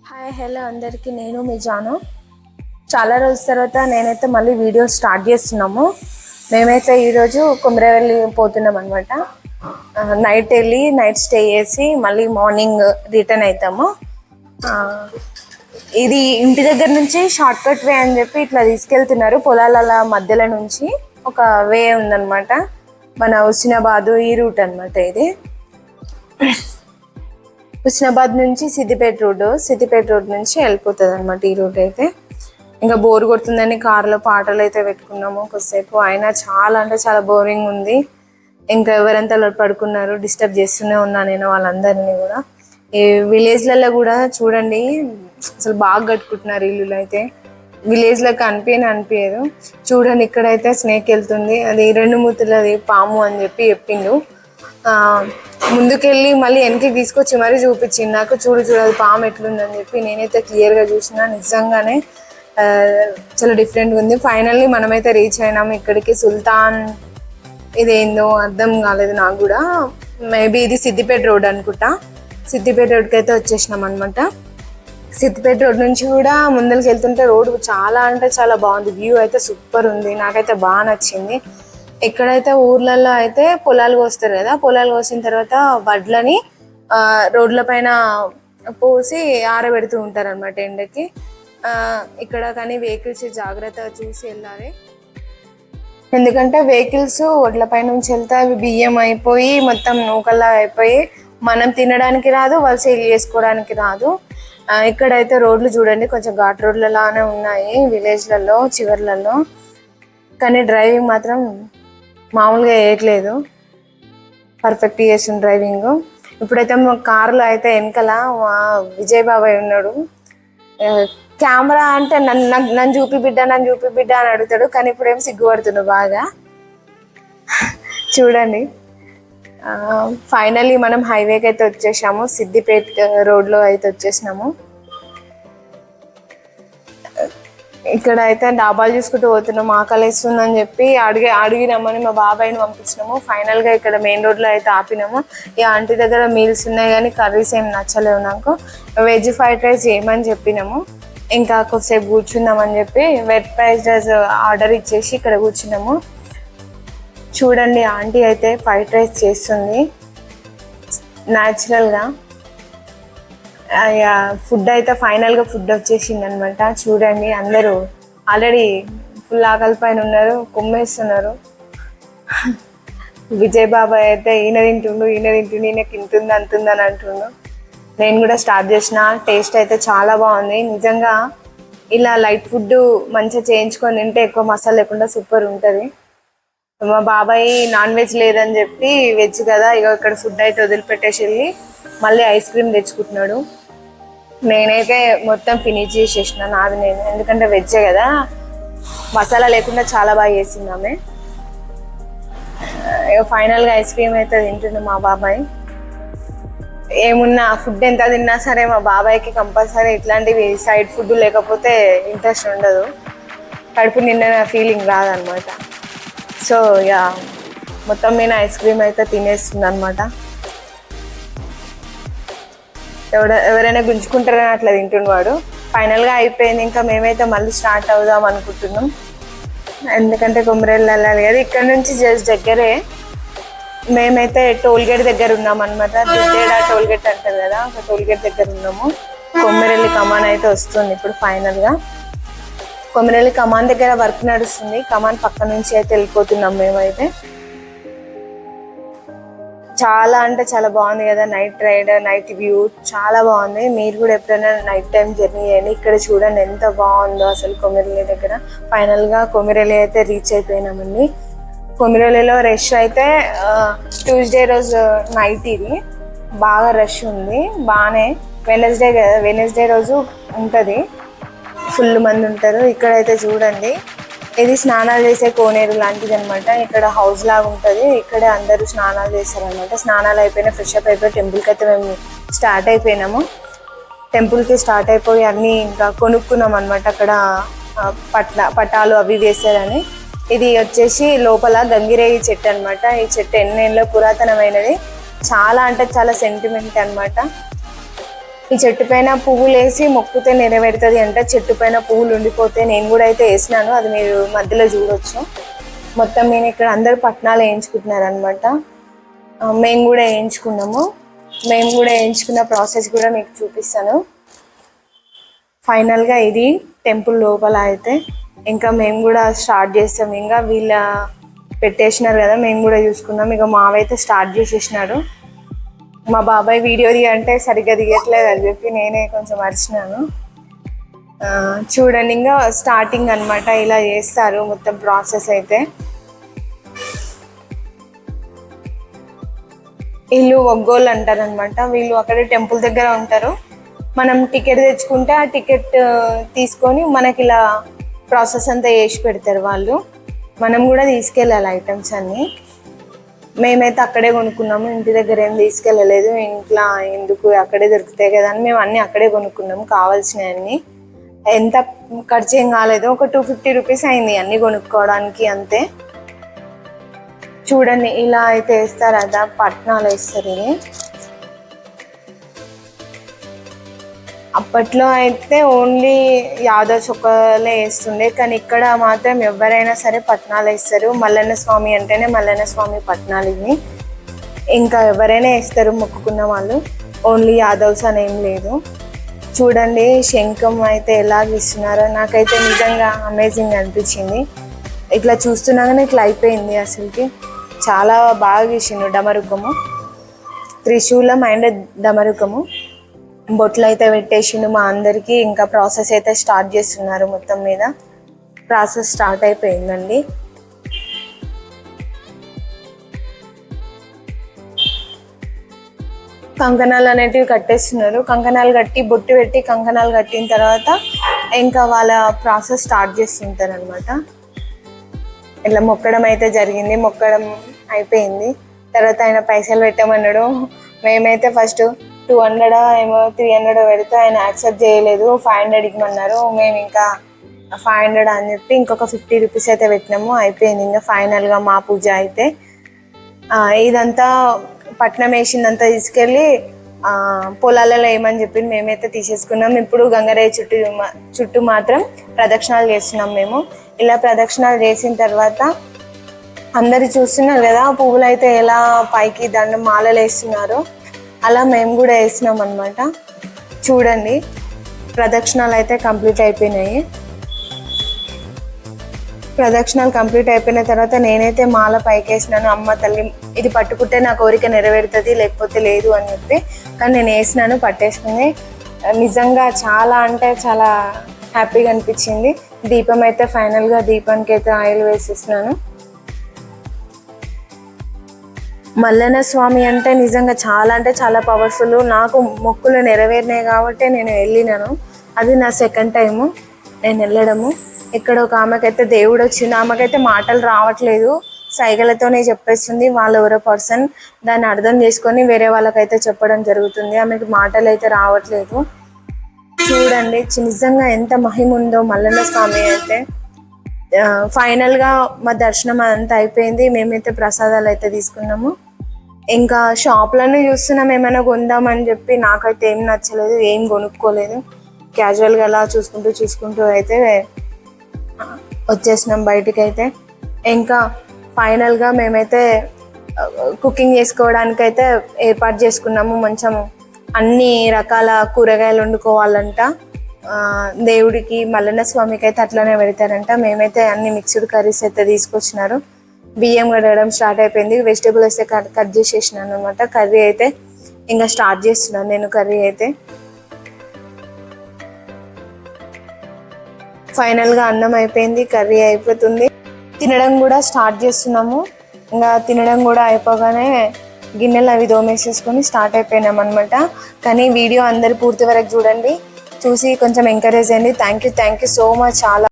Hi hello అందరికీ, నేను మీ జాను. చాలా రోజుల తర్వాత నేనైతే మళ్ళీ వీడియో స్టార్ట్ చేస్తున్నాము. మేమైతే ఈరోజు కొమరవెల్లి పోతున్నాం అనమాట. నైట్ వెళ్ళి నైట్ స్టే చేసి మళ్ళీ మార్నింగ్ రిటర్న్ అవుతాము. ఇది ఇంటి దగ్గర నుంచి షార్ట్ కట్ వే అని చెప్పి ఇట్లా తీసుకెళ్తున్నారు. పొలాల మధ్యలో నుంచి ఒక వే ఉందన్నమాట. మన హుస్నాబాద్ ఈ రూట్ అనమాట. ఇది హుస్నాబాద్ నుంచి సిద్దిపేట రోడ్ నుంచి వెళ్ళిపోతుంది అనమాట ఈ రూట్ అయితే. ఇంకా బోర్ కొడుతుందని కార్లో పాటలు అయితే పెట్టుకున్నాము కొద్దిసేపు. అయినా చాలా అంటే చాలా బోరింగ్ ఉంది. ఇంకా ఎవరంతా పడుకున్నారు, డిస్టర్బ్ చేస్తూనే ఉన్నాను నేను వాళ్ళందరినీ కూడా. ఈ విలేజ్లలో కూడా చూడండి అసలు బాగా కట్టుకుంటున్నారు ఇల్లులు అయితే. విలేజ్లోకి అనిపించదు. చూడండి ఇక్కడైతే స్నేక్ వెళ్తుంది, అది రెండు మూతులది పాము అని చెప్పి చెప్పిండు. ముందుకెళ్ళి మళ్ళీ వెనక్కి తీసుకొచ్చి మరీ చూపించింది నాకు. చూడు అది పాము ఎట్లుందని చెప్పి. నేనైతే క్లియర్గా చూసిన, నిజంగానే చాలా డిఫరెంట్గా ఉంది. ఫైనల్లీ మనమైతే రీచ్ అయినాము ఇక్కడికి. సుల్తాన్ ఇదేందో అర్థం కాలేదు నాకు కూడా. మేబీ ఇది సిద్దిపేట రోడ్ అనుకుంటా. సిద్దిపేట రోడ్కి అయితే వచ్చేసినాం అనమాట. సిద్దిపేట రోడ్ నుంచి కూడా ముందరికి వెళ్తుంటే రోడ్ చాలా అంటే చాలా బాగుంది. వ్యూ అయితే సూపర్ ఉంది, నాకైతే బాగా నచ్చింది. ఎక్కడైతే ఊర్లలో అయితే పొలాలు కోస్తారు కదా, పొలాలు కోసిన తర్వాత వడ్లని రోడ్ల పైన పోసి ఆరబెడుతూ ఉంటారు అనమాట ఎండకి. ఇక్కడ కానీ వెహికల్స్ జాగ్రత్తగా చూసి వెళ్ళాలి. ఎందుకంటే వెహికల్స్ వడ్ల పై నుంచి వెళ్తే అవి బియ్యం అయిపోయి మొత్తం నూకల్లా అయిపోయి మనం తినడానికి రాదు, వాళ్ళు సేల్ చేసుకోవడానికి రాదు. ఇక్కడైతే రోడ్లు చూడండి కొంచెం ఘాట్ రోడ్లలానే ఉన్నాయి విలేజ్లలో చివర్లలో. కానీ డ్రైవింగ్ మాత్రం మామూలుగా వేయట్లేదు, పర్ఫెక్ట్ చేస్తుంది డ్రైవింగ్. ఇప్పుడైతే మా కార్లో అయితే వెనకాల విజయ్ బాబాయ్ ఉన్నాడు. కెమెరా అంటే నన్ను చూపి బిడ్డ అని అడుగుతాడు. కానీ ఇప్పుడేం సిగ్గుపడుతున్నాడు బాగా. చూడండి ఫైనల్లీ మనం హైవేకి అయితే వచ్చేసాము. సిద్దిపేట రోడ్లో అయితే వచ్చేసినాము. ఇక్కడ అయితే డాబాలు చూసుకుంటూ పోతున్నాము. ఆకలి వేస్తుందని చెప్పి అడిగినామని మా బాబాయ్ని పంపించినాము. ఫైనల్గా ఇక్కడ మెయిన్ రోడ్లో అయితే ఆపినాము. ఈ ఆంటీ దగ్గర మీల్స్ ఉన్నాయి కానీ కర్రీస్ ఏం నచ్చలేవు నాకు. వెజ్ ఫ్రైడ్ రైస్ చేయమని చెప్పినాము. ఇంకా కొద్దిసేపు కూర్చుందామని చెప్పి వెజ్ ఫ్రైడ్ రైస్ ఆర్డర్ ఇచ్చేసి ఇక్కడ కూర్చున్నాము. చూడండి ఆంటీ అయితే ఫ్రైడ్ రైస్ చేస్తుంది న్యాచురల్గా. ఫుడ్ అయితే ఫైనల్గా ఫుడ్ వచ్చేసింది అనమాట. చూడండి అందరూ ఆల్రెడీ ఫుల్ ఆకలి పైన ఉన్నారు, కుమ్మేస్తున్నారు. విజయ్ బాబాయ్ అయితే ఈయన తింటుండు ఈయనకి ఇంతుంది అంతుంది అని అంటుండు. నేను కూడా స్టార్ట్ చేసిన. టేస్ట్ అయితే చాలా బాగుంది నిజంగా. ఇలా లైట్ ఫుడ్ మంచిగా చేయించుకొని తింటే ఎక్కువ మసాలా లేకుండా సూపర్ ఉంటుంది. మా బాబాయ్ నాన్ వెజ్ లేదని చెప్పి వెజ్ కదా ఇక ఇక్కడ ఫుడ్ అయితే వదిలిపెట్టేసి వెళ్ళి మళ్ళీ ఐస్ క్రీమ్ తెచ్చుకుంటున్నాడు. నేనైతే మొత్తం ఫినిష్ చేసేసిన నాది నేను, ఎందుకంటే వెజ్జే కదా, మసాలా లేకుండా చాలా బాగా చేసింది ఆమె. ఫైనల్గా ఐస్ క్రీమ్ అయితే తింటుండే మా బాబాయ్. ఏమున్నా ఫుడ్ ఎంత తిన్నా సరే మా బాబాయ్కి కంపల్సరీ ఇట్లాంటివి సైడ్ ఫుడ్ లేకపోతే ఇంట్రెస్ట్ ఉండదు, కడుపు నిండిన ఫీలింగ్ రాదనమాట. సో ఇక మొత్తం మీద ఐస్ క్రీమ్ అయితే తినేస్తుంది అనమాట. ఎవరైనా గుంజుకుంటారని అట్లా తింటుండు వాడు. ఫైనల్గా అయిపోయింది. ఇంకా మేమైతే మళ్ళీ స్టార్ట్ అవుదాం అనుకుంటున్నాం, ఎందుకంటే కొమరవెల్లి వెళ్ళాలి కదా. ఇక్కడ నుంచి జస్ట్ దగ్గరే. మేమైతే టోల్గేట్ దగ్గర ఉన్నాం అనమాట. దుద్దేడ టోల్గేట్ అంటారు కదా, ఒక టోల్గేట్ దగ్గర ఉన్నాము. కొమరవెల్లి కమాన్ అయితే వస్తుంది ఇప్పుడు ఫైనల్గా. కొమరవెల్లి కమాన్ దగ్గర వర్క్ నడుస్తుంది. కమాన్ పక్క నుంచి అయితే వెళ్ళిపోతున్నాం మేమైతే. చాలా అంటే చాలా బాగుంది కదా నైట్ రైడ్, నైట్ వ్యూ చాలా బాగుంది. మీరు కూడా ఎప్పుడైనా నైట్ టైం జర్నీ చేయండి. ఇక్కడ చూడండి ఎంత బాగుందో అసలు కొమరవెల్లి దగ్గర. ఫైనల్గా కొమరవెల్లి అయితే రీచ్ అయిపోయినామండి. కొమరవెల్లిలో రష్ అయితే ట్యూస్డే రోజు నైట్ ఇది బాగా రష్ ఉంది. బాగానే వెనస్డే కదా, వెనస్డే రోజు ఉంటుంది, ఫుల్ మంది ఉంటారు. ఇక్కడైతే చూడండి ఇది స్నానాలు చేసే కోనేరు లాంటిది అనమాట. ఇక్కడ హౌస్ లాగా ఉంటుంది, ఇక్కడే అందరూ స్నానాలు చేస్తారు అనమాట. స్నానాలు అయిపోయినా ఫ్రెష్ అప్ అయిపోయి టెంపుల్కి అయితే మేము స్టార్ట్ అయిపోయినాము. టెంపుల్కి స్టార్ట్ అయిపోయి అన్నీ ఇంకా కొనుక్కున్నాం అనమాట. అక్కడ పటాలు అవి వేసారని. ఇది వచ్చేసి లోపల గంగిరేయి చెట్టు అనమాట. ఈ చెట్టు ఎన్నేళ్ళలో పురాతనమైనది, చాలా అంటే చాలా సెంటిమెంట్ అనమాట. ఈ చెట్టు పైన పువ్వులు వేసి మొక్కుతే నెరవేరుతుంది అంట. చెట్టు పైన పువ్వులు ఉండిపోతే నేను కూడా అయితే వేసినాను, అది మీరు మధ్యలో చూడొచ్చు. మొత్తం నేను ఇక్కడ అందరు పట్నాలు వేయించుకుంటున్నారు అనమాట. మేము కూడా వేయించుకున్నాము. మేము కూడా వేయించుకున్న ప్రాసెస్ కూడా మీకు చూపిస్తాను. ఫైనల్గా ఇది టెంపుల్ లోపల అయితే ఇంకా మేము కూడా స్టార్ట్ చేస్తాం. ఇంకా వీళ్ళ పెట్టేసినారు కదా, మేము కూడా చూసుకున్నాం. ఇక మావైతే స్టార్ట్ చేసేసినాడు. మా బాబాయ్ వీడియో అంటే సరిగ్గా దిగట్లేదు అని చెప్పి నేనే కొంచెం అరిచినాను. చూడండి ఇంకా స్టార్టింగ్ అనమాట, ఇలా చేస్తారు మొత్తం ప్రాసెస్ అయితే. వీళ్ళు ఒగ్గోళ్ళు అంటారు అనమాట. వీళ్ళు అక్కడే టెంపుల్ దగ్గర ఉంటారు. మనం టికెట్ తెచ్చుకుంటే ఆ టికెట్ తీసుకొని మనకి ఇలా ప్రాసెస్ అంతా చేసి పెడతారు వాళ్ళు. మనం కూడా తీసుకెళ్ళాలి ఐటమ్స్ అన్నీ. మేమైతే అక్కడే కొనుక్కున్నాము, ఇంటి దగ్గర ఏం తీసుకెళ్ళలేదు. ఇంట్లో ఎందుకు, అక్కడే దొరుకుతాయి కదా అని మేము అన్నీ అక్కడే కొనుక్కున్నాము కావాల్సినవన్నీ. ఎంత ఖర్చు ఏం కాలేదు, ఒక 250 రూపీస్ అయింది అన్నీ కొనుక్కోవడానికి అంతే. చూడండి ఇలా అయితే వేస్తారు కదా, పట్నాలు వేస్తారు. ఇది అప్పట్లో అయితే ఓన్లీ యాదవ్స్ ఒక్కలే వేస్తుండే, కానీ ఇక్కడ మాత్రం ఎవరైనా సరే పట్నాలు వేస్తారు. మల్లన్న స్వామి అంటేనే మల్లన్న స్వామి పట్నాలు ఇవి. ఇంకా ఎవరైనా వేస్తారు మొక్కుకున్న వాళ్ళు, ఓన్లీ యాదవ్స్ అని ఏం లేదు. చూడండి శంఖం అయితే ఎలాగ ఇస్తున్నారో, నాకైతే నిజంగా అమేజింగ్ అనిపించింది. ఇట్లా చూస్తున్నాగానే ఇట్లా అయిపోయింది. అసలుకి చాలా బాగా గీసిండు. డమరుకము, త్రిశూలం అండ్ డమరుకము, బొట్లు అయితే పెట్టేసిండు మా అందరికీ. ఇంకా ప్రాసెస్ అయితే స్టార్ట్ చేస్తున్నారు. మొత్తం మీద ప్రాసెస్ స్టార్ట్ అయిపోయిందండి. కంకణాలు అనేటివి కట్టేస్తున్నారు. కంకణాలు కట్టి బొట్టు పెట్టి కంకణాలు కట్టిన తర్వాత ఇంకా వాళ్ళ ప్రాసెస్ స్టార్ట్ చేస్తుంటారు అనమాట. ఇట్లా మొక్కడం అయితే జరిగింది. మొక్కడం అయిపోయింది. తర్వాత ఆయన పైసలు పెట్టమన్నాడు. మేమైతే ఫస్ట్ 200 ఏమో 300 పెడితే ఆయన యాక్సెప్ట్ చేయలేదు. 500 ఇవ్వమన్నారు. మేము ఇంకా 500 అని చెప్పి ఇంకొక 50 రూపీస్ అయితే పెట్టినాము. అయిపోయింది ఇంకా ఫైనల్గా మా పూజ అయితే. ఇదంతా పట్నం వేసిందంతా తీసుకెళ్ళి పొలాలలో వేయమని చెప్పి మేమైతే తీసేసుకున్నాం. ఇప్పుడు గంగరాయి చుట్టూ మాత్రం ప్రదక్షిణాలు చేస్తున్నాం మేము. ఇలా ప్రదక్షిణాలు చేసిన తర్వాత అందరు చూస్తున్నారు కదా, పువ్వులు అయితే ఎలా పైకి దండం మాలలు వేస్తున్నారో అలా మేము కూడా వేసినాం అనమాట. చూడండి ప్రదక్షిణాలు అయితే కంప్లీట్ అయిపోయినాయి. ప్రదక్షిణాలు కంప్లీట్ అయిపోయిన తర్వాత నేనైతే మాల పైకి వేసినాను. అమ్మ తల్లి ఇది పట్టుకుంటే నా కోరిక నెరవేరుతుంది, లేకపోతే లేదు అని చెప్పి. కానీ నేను వేసినాను, పట్టేసుకుంది. నిజంగా చాలా అంటే చాలా హ్యాపీగా అనిపించింది. దీపం అయితే ఫైనల్గా దీపానికి అయితే ఆయిల్ వేసేసినాను. మల్లన్న స్వామి అంటే నిజంగా చాలా అంటే చాలా పవర్ఫుల్. నాకు మొక్కులు నెరవేరినాయి కాబట్టి నేను వెళ్ళినాను. అది నా సెకండ్ టైము నేను వెళ్ళడము. ఇక్కడ ఒక ఆమెకైతే దేవుడు వచ్చింది. ఆమెకైతే మాటలు రావట్లేదు, సైగలతోనే చెప్పేస్తుంది. వాళ్ళు ఎవరో పర్సన్ దాన్ని అర్థం చేసుకొని వేరే వాళ్ళకైతే చెప్పడం జరుగుతుంది. ఆమెకి మాటలు అయితే రావట్లేదు. చూడండి నిజంగా ఎంత మహిమ ఉందో మల్లన్న స్వామి అయితే. ఫైనల్గా మా దర్శనం అంతా అయిపోయింది. మేమైతే ప్రసాదాలు అయితే తీసుకున్నాము. ఇంకా షాప్లన్నీ చూస్తున్నాం ఏమైనా కొందామని చెప్పి. నాకైతే ఏం నచ్చలేదు, ఏం కొనుక్కోలేదు. క్యాజువల్గా అలా చూసుకుంటూ అయితే వచ్చేసినాం బయటికి అయితే. ఇంకా ఫైనల్గా మేమైతే కుకింగ్ చేసుకోవడానికైతే ఏర్పాటు చేసుకున్నాము. మంచం అన్ని రకాల కూరగాయలు వండుకోవాలంట దేవుడికి. మల్లన్న స్వామికి అయితే అట్లనే పెడతారంట. మేమైతే అన్ని మిక్స్డ్ కర్రీస్ అయితే తీసుకొచ్చినారు. బియ్యం కడగడం స్టార్ట్ అయిపోయింది. వెజిటేబుల్ అయితే కట్ చేసేసినాను అనమాట. కర్రీ అయితే ఇంకా స్టార్ట్ చేస్తున్నాను నేను. కర్రీ అయితే ఫైనల్గా అన్నం అయిపోయింది, కర్రీ అయిపోతుంది. తినడం కూడా స్టార్ట్ చేస్తున్నాము. ఇంకా తినడం కూడా అయిపోగానే గిన్నెలు అవి దోమేసేసుకొని స్టార్ట్ అయిపోయినాం అనమాట. కానీ వీడియో అందరు పూర్తి వరకు చూడండి, చూసి కొంచెం ఎంకరేజ్ అయ్యండి. Thank you so much. చాలా